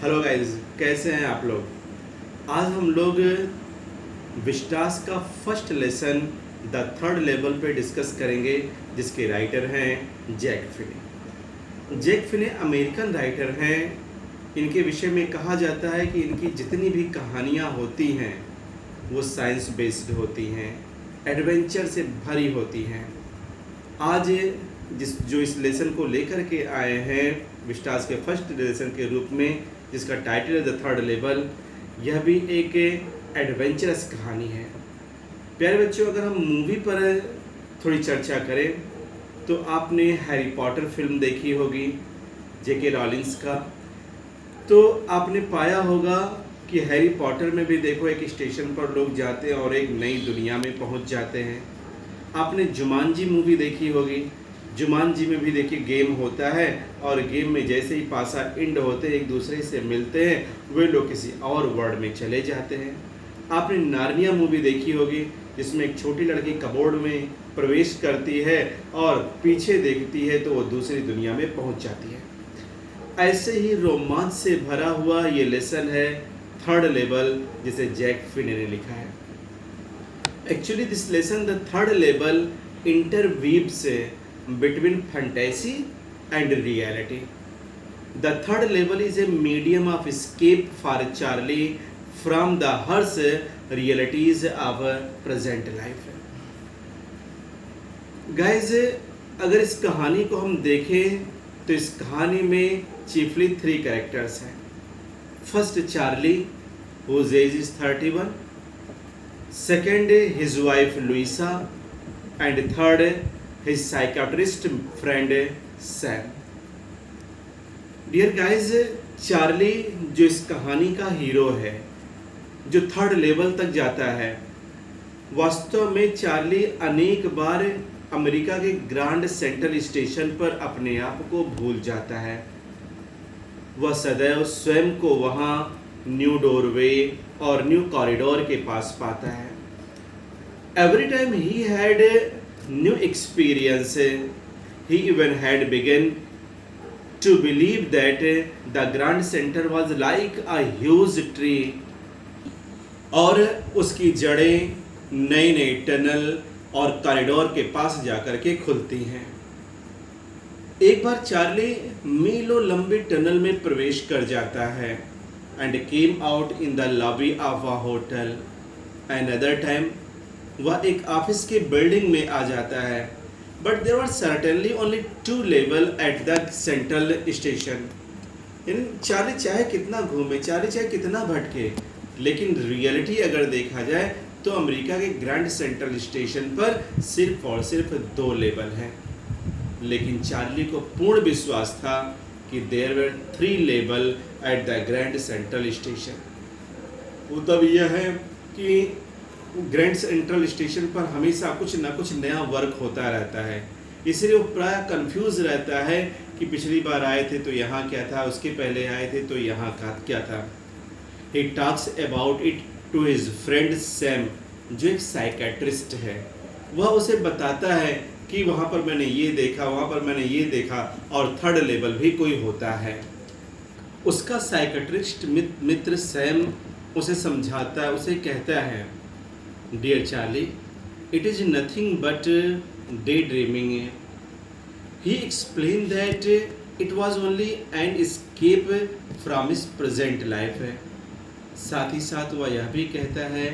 Hello guys, कैसे हैं आप लोग। आज हम लोग विस्टास का first lesson the third level पे डिस्कस करेंगे, जिसके राइटर हैं जैक फिने। जैक फिने अमेरिकन राइटर हैं। इनके विषय में कहा जाता है कि इनकी जितनी भी कहानियाँ होती हैं वो साइंस बेस्ड होती हैं, एडवेंचर से भरी होती हैं। आज जो इस लेसन को लेकर के आए हैं विस्टास के फर्स्ट लेसन के रूप में, जिसका टाइटल है द थर्ड लेवल, यह भी एक एडवेंचरस कहानी है। प्यारे बच्चों, अगर हम मूवी पर थोड़ी चर्चा करें तो आपने हैरी पॉटर फिल्म देखी होगी जेके रॉलिंस का। तो आपने पाया होगा कि हैरी पॉटर में भी देखो, एक स्टेशन पर लोग जाते हैं और एक नई दुनिया में पहुंच जाते हैं। आपने जुमानजी मूवी देखी होगी। जुमानजी में भी देखिए गेम होता है और गेम में जैसे ही पासा इंड होते हैं, एक दूसरे से मिलते हैं, वे लोग किसी और वर्ल्ड में चले जाते हैं। आपने नार्निया मूवी देखी होगी, जिसमें एक छोटी लड़की कबोर्ड में प्रवेश करती है और पीछे देखती है तो वो दूसरी दुनिया में पहुंच जाती है। ऐसे ही रोमांच से भरा हुआ ये लेसन है थर्ड लेवल, जिसे जैक फिने ने लिखा है। Actually, this lesson, the third level, interweaves between fantasy and reality. The third level is a medium of escape for Charlie from the harsh realities of present life. Guys, अगर इस कहानी को हम देखें तो इस कहानी में chiefly 3 characters हैं. First, Charlie, whose age is 31. Second, his wife Louisa, and third, his psychiatrist friend Sam. Dear guys, Charlie जो इस कहानी का हीरो है, जो थर्ड लेवल तक जाता है, वास्तव में चार्ली अनेक बार अमेरिका के ग्रांड सेंट्रल स्टेशन पर अपने आप को भूल जाता है। वह सदैव स्वयं को वहाँ न्यू डोरवे और न्यू कॉरिडोर के पास पाता है। Every time he had new experience, he even had begun to believe that the grand center was like a huge tree, और उसकी जड़ें नए नए टनल और कॉरिडोर के पास जाकर के खुलती हैं। एक बार चार्ली मीलों लंबी टनल में प्रवेश कर जाता है and came out in the lobby of a hotel. Another time, वह एक ऑफिस की बिल्डिंग में आ जाता है, but there were certainly only 2 levels at the central station. Charlie चाहे कितना घूमे, चार्ली चाहे कितना भटके, लेकिन रियलिटी अगर देखा जाए तो अमेरिका के ग्रैंड सेंट्रल स्टेशन पर सिर्फ और सिर्फ 2 लेवल हैं। लेकिन चार्ली को पूर्ण विश्वास था कि there were 3 level at the Grand Central Station. वो तब यह है कि ग्रैंड सेंट्रल स्टेशन पर हमेशा कुछ ना कुछ नया वर्क होता रहता है, इसलिए वो प्राय कंफ्यूज रहता है कि पिछली बार आए थे तो यहाँ क्या था, उसके पहले आए थे तो यहाँ क्या था। He talks about it to his friend Sam, जो एक साइकेट्रिस्ट है। वह उसे बताता है कि वहाँ पर मैंने ये देखा, वहाँ पर मैंने ये देखा, और थर्ड लेवल भी कोई होता है। उसका साइकेट्रिस्ट मित्र सैम उसे समझाता है, उसे कहता है, dear Charlie, it is nothing but day dreaming. He explain that it was only an escape from his present life. साथ ही साथ वह यह भी कहता है,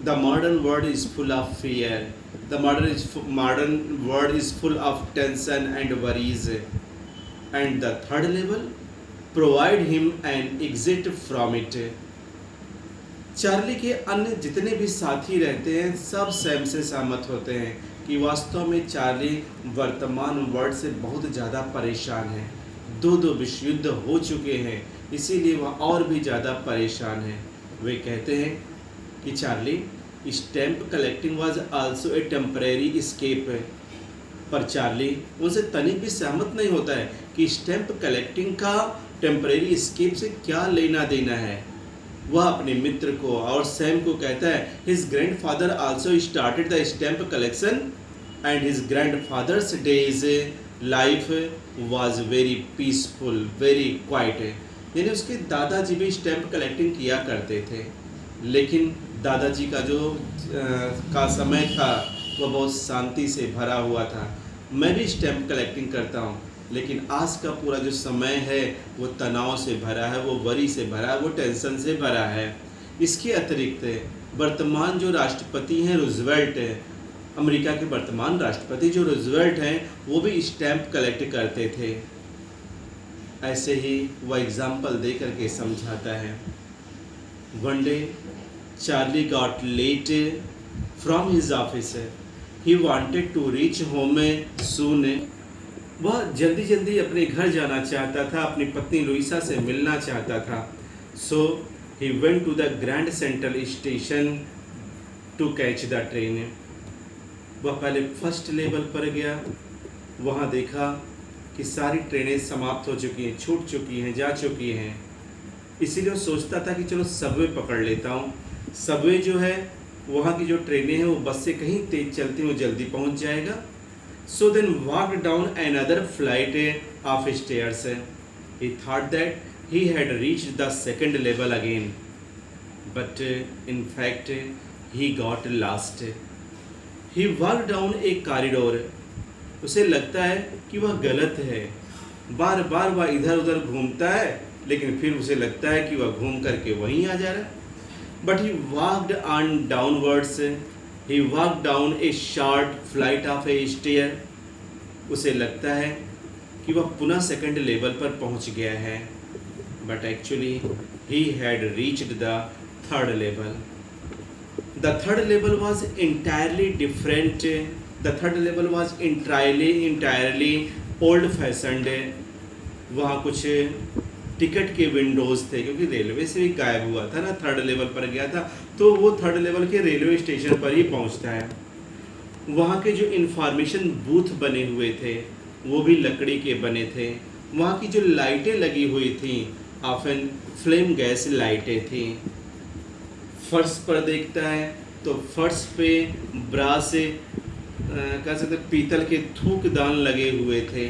the modern world is full of fear, the modern world is full of tension and worries, and the third level provide him an exit from it. Charlie के अन्य जितने भी साथी रहते हैं सब सैम से सहमत होते हैं कि वास्तव में चार्ली वर्तमान वर्ल्ड से बहुत ज़्यादा परेशान है। 2 विश्व युद्ध हो चुके हैं, इसीलिए वह और भी ज़्यादा परेशान है। वे कहते हैं कि Charlie, stamp collecting was also a temporary escape. पर चार्ली उनसे तनिक भी सहमत नहीं होता है कि स्टैम्प कलेक्टिंग का टेम्परेरी स्केप से क्या लेना देना है। वह अपने मित्र को और सैम को कहता है, his grandfather also started the stamp collection and his grandfathers days life was very peaceful, very quite. यानी उसके दादाजी भी स्टैम्प कलेक्टिंग किया करते थे, लेकिन दादाजी का जो का समय था वह बहुत शांति से भरा हुआ था। मैं भी स्टैम्प कलेक्टिंग करता हूँ, लेकिन आज का पूरा जो समय है वो तनाव से भरा है, वो वरी से भरा है, वो टेंशन से भरा है। इसके अतिरिक्त वर्तमान जो राष्ट्रपति हैं रूजवेल्ट, अमेरिका के वर्तमान राष्ट्रपति जो रूजवेल्ट हैं, वो भी स्टैम्प कलेक्ट करते थे। ऐसे ही वह एग्जाम्पल दे करके समझाता है। One day Charlie got late from his office, he wanted to reach home soon. वह जल्दी जल्दी अपने घर जाना चाहता था, अपनी पत्नी लुइसा से मिलना चाहता था। So he went to the Grand Central station to catch the train. वह पहले फर्स्ट लेवल पर गया, वहाँ देखा कि सारी ट्रेनें समाप्त हो चुकी हैं, छूट चुकी हैं, जा चुकी हैं। इसीलिए वो सोचता था कि चलो सबवे पकड़ लेता हूँ। सबवे जो है, वहाँ की जो ट्रेनें हैं वो बस से कहीं तेज चलती हैं, वो जल्दी पहुँच जाएगा। So then walked down another flight of stairs. He thought that he had reached the second level again, but in fact he got lost. He walk down a corridor. उसे लगता है कि वह गलत है, बार बार वह इधर उधर घूमता है, लेकिन फिर उसे लगता है कि वह घूम करके वहीं आ जा रहा है। But he walked on downwards, he walk down a short flight of a stair. उसे लगता है कि वह पुनः सेकंड लेवल पर पहुंच गया है, but actually he had reached the third level. The third level was entirely different. The third level was entirely old-fashioned. वहाँ कुछ टिकट के विंडोज़ थे, क्योंकि रेलवे से भी गायब हुआ था ना, थर्ड लेवल पर गया था, तो वो थर्ड लेवल के रेलवे स्टेशन पर ही पहुँचता है। वहाँ के जो इंफॉर्मेशन बूथ बने हुए थे वो भी लकड़ी के बने थे। वहाँ की जो लाइटें लगी हुई थी ऑफन फ्लेम गैस लाइटें थी। फर्श पर देखता है तो फर्श पे ब्रास से कह सकते पीतल के थूकदान लगे हुए थे।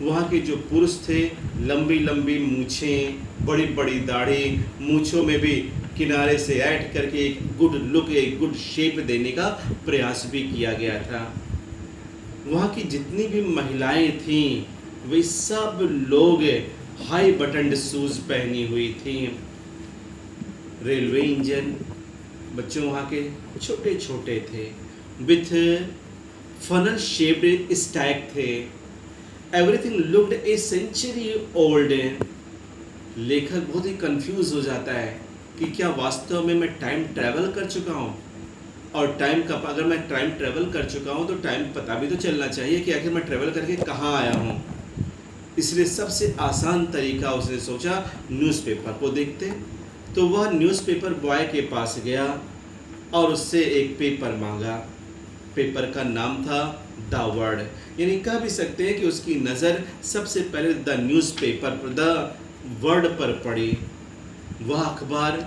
वहाँ के जो पुरुष थे, लंबी लंबी मूछें, बड़ी बड़ी दाढ़ी, मूछों में भी किनारे से ऐड करके एक गुड लुक, एक गुड शेप देने का प्रयास भी किया गया था। वहाँ की जितनी भी महिलाएं थीं वे सब लोग हाई बटन्ड शूज़ पहनी हुई थी। रेलवे इंजन बच्चों वहाँ के छोटे छोटे थे, विथ फनल शेप्ड स्टैक थे। Everything looked a century old. लेखक बहुत ही कंफ्यूज हो जाता है कि क्या वास्तव में मैं टाइम ट्रैवल कर चुका हूँ, और टाइम का अगर मैं टाइम ट्रैवल कर चुका हूँ तो टाइम पता भी तो चलना चाहिए कि आखिर मैं ट्रैवल करके कहाँ आया हूँ। इसलिए सबसे आसान तरीका उसने सोचा न्यूज़पेपर को देखते। तो वह न्यूज़पेपर बॉय के पास गया और उससे एक पेपर मांगा। पेपर का नाम था द वर्ड, यानी कह भी सकते हैं कि उसकी नज़र सबसे पहले द न्यूज़पेपर पर, द वर्ड पर पड़ी। वह अखबार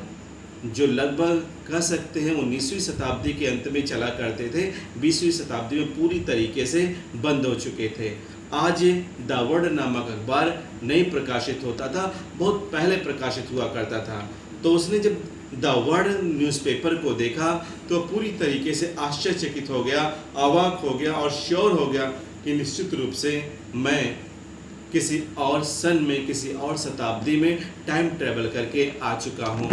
जो लगभग कह सकते हैं 19वीं शताब्दी के अंत में चला करते थे, 20वीं शताब्दी में पूरी तरीके से बंद हो चुके थे। आज द वर्ड नामक अखबार नहीं प्रकाशित होता था, बहुत पहले प्रकाशित हुआ करता था। तो उसने जब द वर्ड न्यूज़पेपर को देखा तो पूरी तरीके से आश्चर्यचकित हो गया, अवाक हो गया और श्योर हो गया कि निश्चित रूप से मैं किसी और सन में, किसी और शताब्दी में टाइम ट्रैवल करके आ चुका हूँ।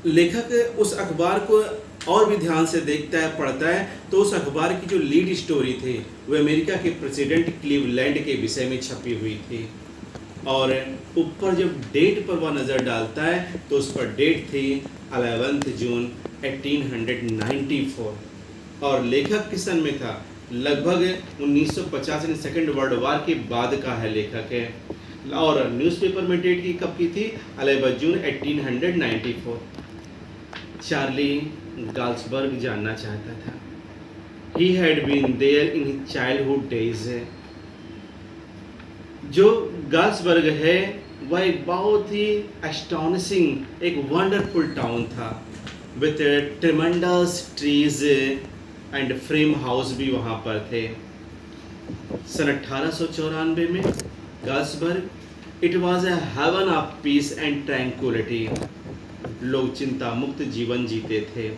लेखक उस अखबार को और भी ध्यान से देखता है, पढ़ता है, तो उस अखबार की जो लीड स्टोरी थी वो अमेरिका के प्रेसिडेंट क्लीवलैंड के विषय में छपी हुई थी। और ऊपर जब डेट पर वह नज़र डालता है तो उस पर डेट थी 11 जून 1894, और लेखक किस सन में था, लगभग 1950 यानी सेकेंड वर्ल्ड वार के बाद का है लेखक है। और न्यूज़पेपर में डेट की कब की थी, 11 जून 1894। चार्ली गाल्सबर्ग जानना चाहता था। He had been there in his childhood days. जो गाल्सबर्ग है वह एक बहुत ही astonishing, एक वंडरफुल टाउन था, with tremendous trees and frame house भी वहाँ पर थे। सन 1894 में Galesburg it was a haven of peace and tranquillity. लोग चिंता मुक्त जीवन जीते थे।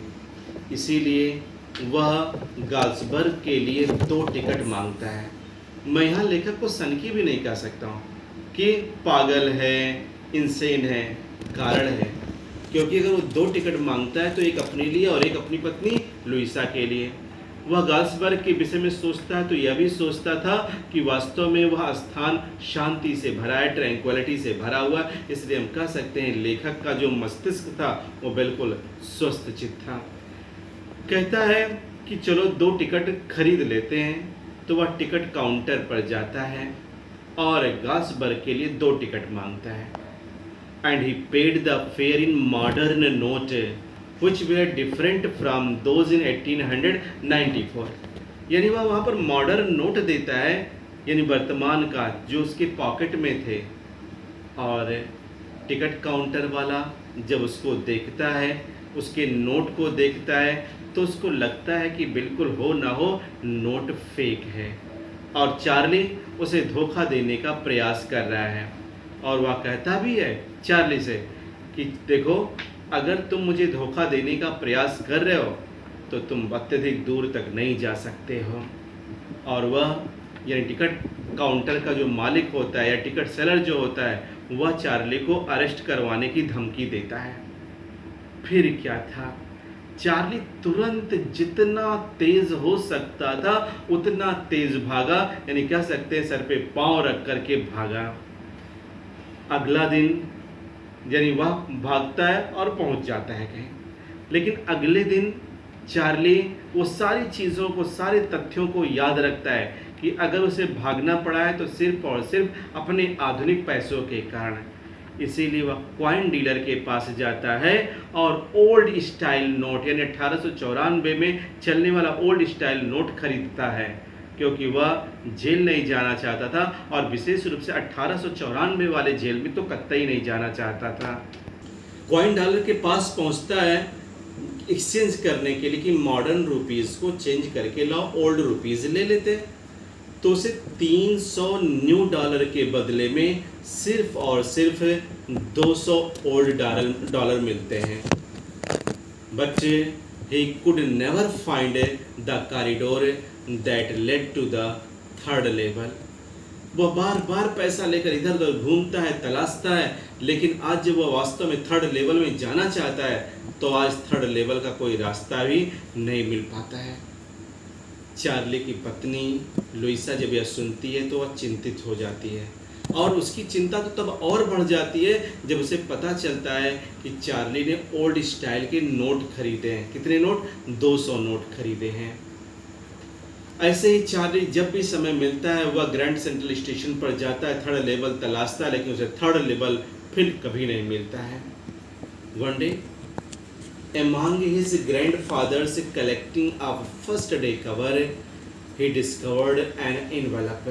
इसीलिए वह गाल्सबर्ग के लिए 2 टिकट मांगता है। मैं यहाँ लेखक को सनकी भी नहीं कह सकता हूँ कि पागल है, इंसेन है। कारण है क्योंकि अगर वो 2 टिकट मांगता है तो एक अपने लिए और एक अपनी पत्नी लुइसा के लिए। वह गाल्सबर्ग के विषय में सोचता है तो यह भी सोचता था कि वास्तव में वह स्थान शांति से भरा है, ट्रैंक्विलिटी से भरा हुआ है। इसलिए हम कह सकते हैं लेखक का जो मस्तिष्क था वो बिल्कुल स्वस्थ चित्त था। कहता है कि चलो 2 टिकट खरीद लेते हैं। तो वह टिकट काउंटर पर जाता है और गाल्सबर्ग के लिए 2 टिकट मांगता है। And he paid the fair in modern note which were different from those in 1894। यानी वह वहाँ पर मॉडर्न नोट देता है, यानी वर्तमान का, जो उसके पॉकेट में थे। और टिकट काउंटर वाला जब उसको देखता है, उसके नोट को देखता है, तो उसको लगता है कि बिल्कुल हो ना हो नोट फेक है और चार्ली उसे धोखा देने का प्रयास कर रहा है। और वह कहता भी है चार्ली से कि देखो, अगर तुम मुझे धोखा देने का प्रयास कर रहे हो तो तुम अत्यधिक दूर तक नहीं जा सकते हो। और वह यानी टिकट काउंटर का जो मालिक होता है या टिकट सेलर जो होता है, वह चार्ली को अरेस्ट करवाने की धमकी देता है। फिर क्या था, चार्ली तुरंत जितना तेज हो सकता था उतना तेज भागा, यानी कह सकते हैं सर पे पांव रख करके भागा। अगला दिन यानी वह भागता है और पहुंच जाता है कहीं। लेकिन अगले दिन चार्ली वो सारी चीज़ों को, सारे तथ्यों को याद रखता है कि अगर उसे भागना पड़ा है तो सिर्फ और सिर्फ अपने आधुनिक पैसों के कारण। इसीलिए वह कॉइन डीलर के पास जाता है और ओल्ड स्टाइल नोट यानी 1894 में चलने वाला ओल्ड स्टाइल नोट खरीदता है, क्योंकि वह जेल नहीं जाना चाहता था और विशेष रूप से 1894 वाले जेल में तो कतई नहीं जाना चाहता था। कॉइन डॉलर के पास पहुंचता है एक्सचेंज करने के लिए कि मॉडर्न रुपीज़ को चेंज करके लाओ, ओल्ड रुपीज़ ले लेते। तो उसे 300 न्यू डॉलर के बदले में सिर्फ और सिर्फ 200 ओल्ड डॉलर मिलते हैं। बच्चे, he could never find the corridor that led to the third level। वह बार बार पैसा लेकर इधर उधर घूमता है, तलाशता है, लेकिन आज जब वह वास्तव में 3rd लेवल में जाना चाहता है तो आज 3rd लेवल का कोई रास्ता भी नहीं मिल पाता है। चार्ली की पत्नी लुइसा जब यह सुनती है तो वह चिंतित हो जाती है और उसकी चिंता तो तब और बढ़ जाती है जब उसे पता चलता है कि चार्ली ने ओल्ड स्टाइल के नोट खरीदे हैं। कितने नोट? 200 नोट खरीदे हैं। ऐसे ही चार्ली जब भी समय मिलता है वह ग्रैंड सेंट्रल स्टेशन पर जाता है, 3rd लेवल तलाशता है, लेकिन उसे 3rd लेवल फिर कभी नहीं मिलता है। One day among his grandfather's collecting of first day cover, he discovered an envelope।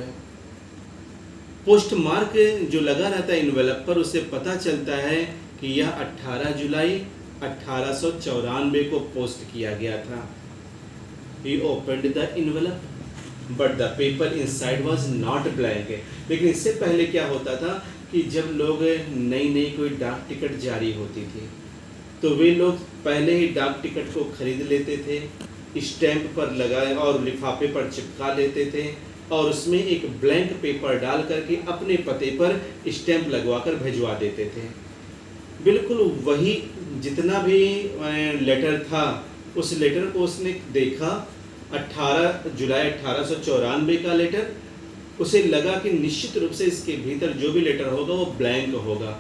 Post mark जो लगा रहता है इन्वेलप पर, उसे पता चलता है कि यह 18 जुलाई 1894 को पोस्ट किया गया था। He opened the envelope, but the paper inside was not blank। लेकिन इससे पहले क्या होता था कि जब लोग नई नई कोई डाक टिकट जारी होती थी तो वे लोग पहले ही डाक टिकट को खरीद लेते थे, स्टैंप पर लगाए और लिफाफे पर चिपका लेते थे और उसमें एक ब्लैंक पेपर डाल करके अपने पते पर स्टैंप लगवाकर भिजवा देते थे। बिल्कुल वही जितना भी लेटर था उस लेटर को उसने देखा, 18 जुलाई 1894 का लेटर। उसे लगा कि निश्चित रूप से इसके भीतर जो भी लेटर होगा वो ब्लैंक होगा,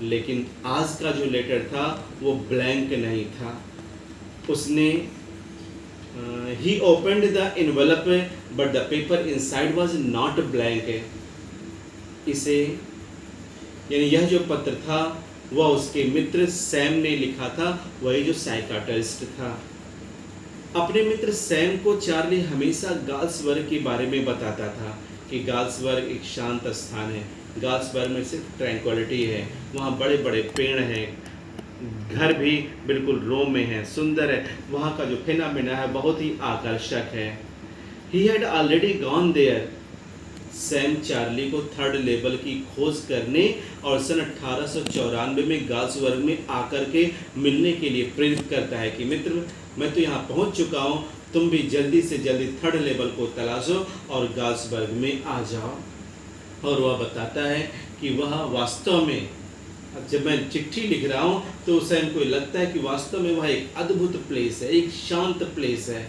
लेकिन आज का जो लेटर था वो ब्लैंक नहीं था। उसने he opened the envelope but the paper inside was not blank। इसे यानी यह जो पत्र था वह उसके मित्र सैम ने लिखा था, वही जो साइकाट्रिस्ट था। अपने मित्र सैम को चार्ली हमेशा गाल्सबर्ग के बारे में बताता था कि गाल्सबर्ग एक शांत स्थान है, गाल्सबर्ग में सिर्फ ट्रैंक्विलिटी है, वहाँ बड़े बड़े पेड़ हैं, घर भी बिल्कुल रोम में है, सुंदर है, वहाँ का जो फिनोमेना है बहुत ही आकर्षक है। He had already gone there Sam Charlie को थर्ड लेवल की खोज करने और सन 1894 में गाल्सबर्ग में आकर के मिलने के लिए प्रेरित करता है कि मित्र, मैं तो यहाँ पहुँच चुका हूँ, तुम भी जल्दी से जल्दी थर्ड लेवल को तलाशो और गाल्सबर्ग में आ जाओ। और वह बताता है कि वह वास्तव में, जब मैं चिट्ठी लिख रहा हूँ तो सैम को लगता है कि वास्तव में वह एक अद्भुत प्लेस है, एक शांत प्लेस है।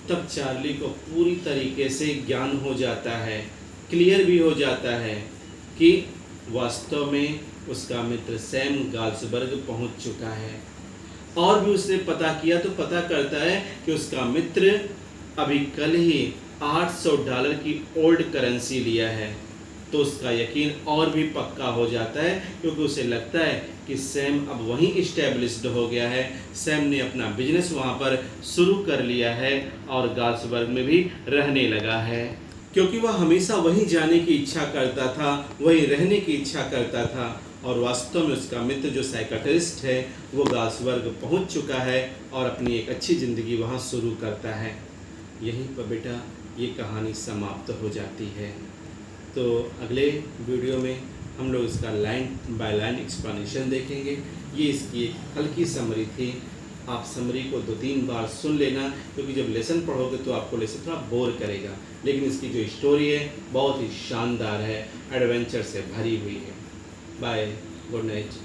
तब चार्ली को पूरी तरीके से ज्ञान हो जाता है, क्लियर भी हो जाता है कि वास्तव में उसका मित्र सैम गाल्सबर्ग पहुंच चुका है। और भी उसने पता किया तो पता करता है कि उसका मित्र अभी कल ही $800 की ओल्ड करेंसी लिया है। तो उसका यकीन और भी पक्का हो जाता है, क्योंकि उसे लगता है कि सैम अब वहीं इस्टेब्लिश्ड हो गया है, सैम ने अपना बिजनेस वहाँ पर शुरू कर लिया है और गाल्सबर्ग में भी रहने लगा है। क्योंकि वह हमेशा वहीं जाने की इच्छा करता था, वहीं रहने की इच्छा करता था। और वास्तव में उसका मित्र जो साइकियाट्रिस्ट है वो गाल्सबर्ग पहुँच चुका है और अपनी एक अच्छी ज़िंदगी वहाँ शुरू करता है। यहीं पर बेटा ये कहानी समाप्त हो जाती है। तो अगले वीडियो में हम लोग इसका लाइन बाय लाइन एक्सप्लेनेशन देखेंगे। ये इसकी एक हल्की समरी थी, आप समरी को 2-3 बार सुन लेना, क्योंकि जब लेसन पढ़ोगे तो आपको लेसन थोड़ा बोर करेगा, लेकिन इसकी जो स्टोरी है बहुत ही शानदार है, एडवेंचर से भरी हुई है। Bye, good night.